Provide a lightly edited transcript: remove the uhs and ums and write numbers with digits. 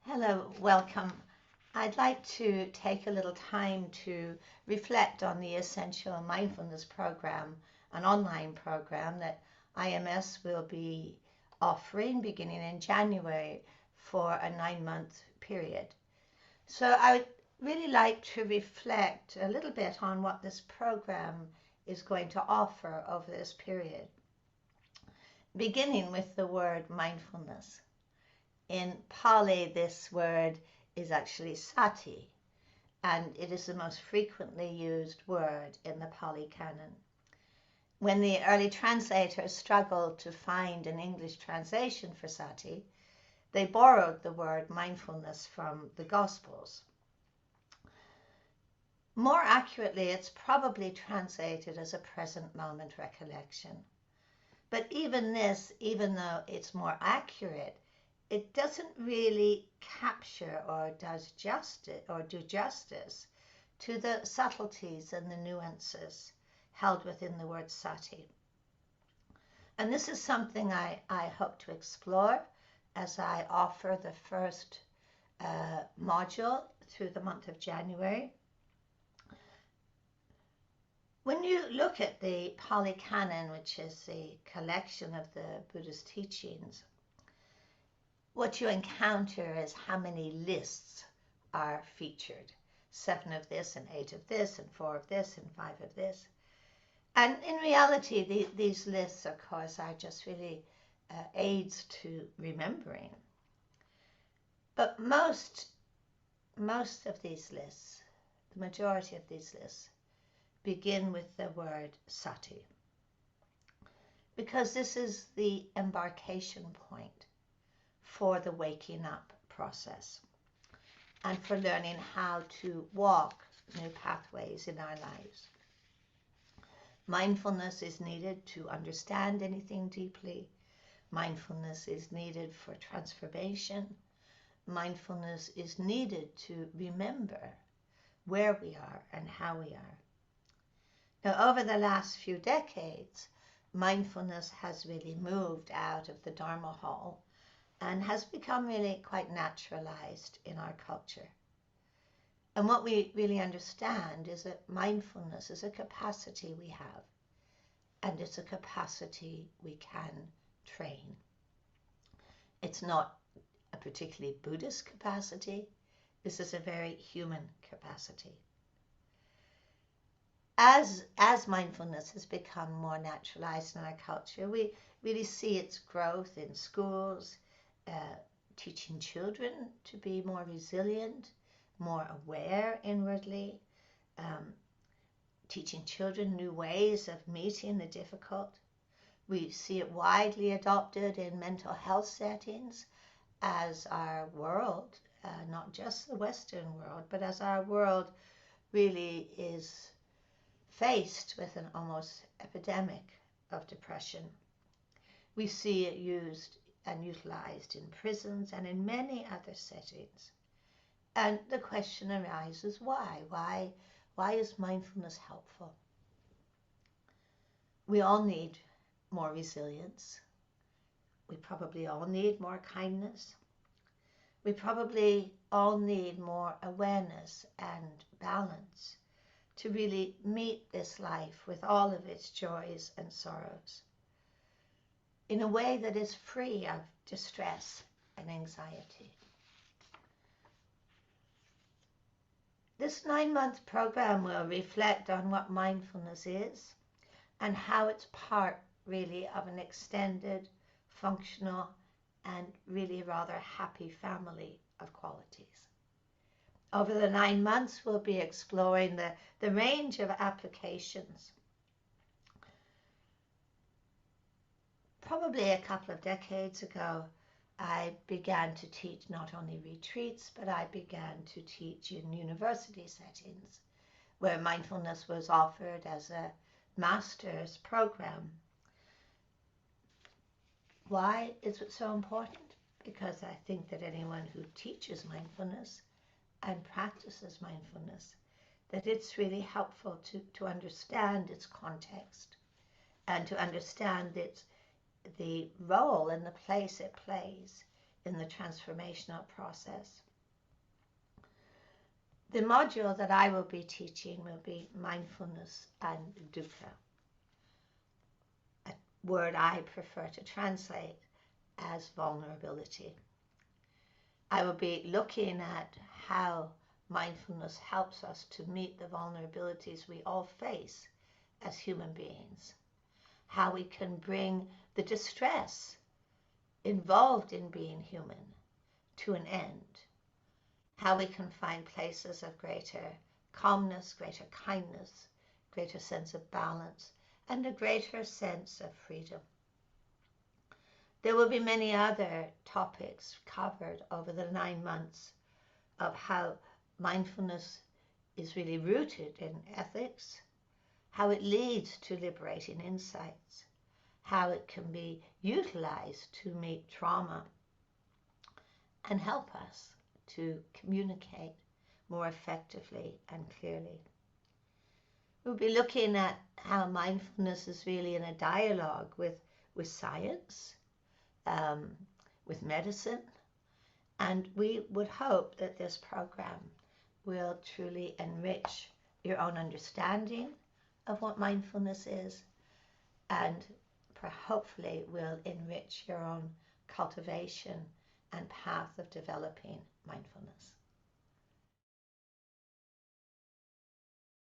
Hello, welcome. I'd like to take a little time to reflect on the Essential Mindfulness program, an online program that IMS will be offering beginning in January for a 9-month period. So I would really like to reflect a little bit on what this program is going to offer over this period, beginning with the word mindfulness. In Pali, this word is actually sati, and it is the most frequently used word in the Pali Canon. When the early translators struggled to find an English translation for sati, they borrowed the word mindfulness from the Gospels. More accurately, it's probably translated as a present moment recollection. But even this, even though it's more accurate, it doesn't really capture or do justice to the subtleties and the nuances held within the word sati. And this is something I hope to explore as I offer the first module through the month of January. When you look at the Pali Canon, which is the collection of the Buddhist teachings, what you encounter is how many lists are featured. 7 of this and 8 of this and 4 of this and 5 of this. And in reality, these lists, of course, are just really aids to remembering. But most of these lists, the majority of these lists, begin with the word sati, because this is the embarkation point for the waking up process and for learning how to walk new pathways in our lives. Mindfulness is needed to understand anything deeply. Mindfulness is needed for transformation. Mindfulness is needed to remember where we are and how we are. Now, over the last few decades, mindfulness has really moved out of the Dharma hall and has become really quite naturalized in our culture. And what we really understand is that mindfulness is a capacity we have, and it's a capacity we can train. It's not a particularly Buddhist capacity. This is a very human capacity. As mindfulness has become more naturalized in our culture, we really see its growth in schools, teaching children to be more resilient, more aware inwardly, teaching children new ways of meeting the difficult. We see it widely adopted in mental health settings as our world, not just the Western world, but as our world really is faced with an almost epidemic of depression. We see it used and utilized in prisons and in many other settings. And the question arises, why? Why is mindfulness helpful? We all need more resilience. We probably all need more kindness. We probably all need more awareness and balance to really meet this life with all of its joys and sorrows in a way that is free of distress and anxiety. This 9-month program will reflect on what mindfulness is and how it's part really of an extended, functional, and really rather happy family of qualities. Over the 9 months, we'll be exploring the range of applications. Probably a couple of decades ago, I began to teach not only retreats, but I began to teach in university settings where mindfulness was offered as a master's program. Why is it so important? Because I think that anyone who teaches mindfulness and practices mindfulness, that it's really helpful to understand its context and to understand the role and the place it plays in the transformational process. The module that I will be teaching will be Mindfulness and Dukkha, a word I prefer to translate as vulnerability. I will be looking at how mindfulness helps us to meet the vulnerabilities we all face as human beings, how we can bring the distress involved in being human to an end, how we can find places of greater calmness, greater kindness, greater sense of balance, and a greater sense of freedom. There will be many other topics covered over the 9 months of how mindfulness is really rooted in ethics, how it leads to liberating insights, how it can be utilized to meet trauma and help us to communicate more effectively and clearly. We'll be looking at how mindfulness is really in a dialogue with science, with medicine, and we would hope that this program will truly enrich your own understanding of what mindfulness is, and hopefully will enrich your own cultivation and path of developing mindfulness.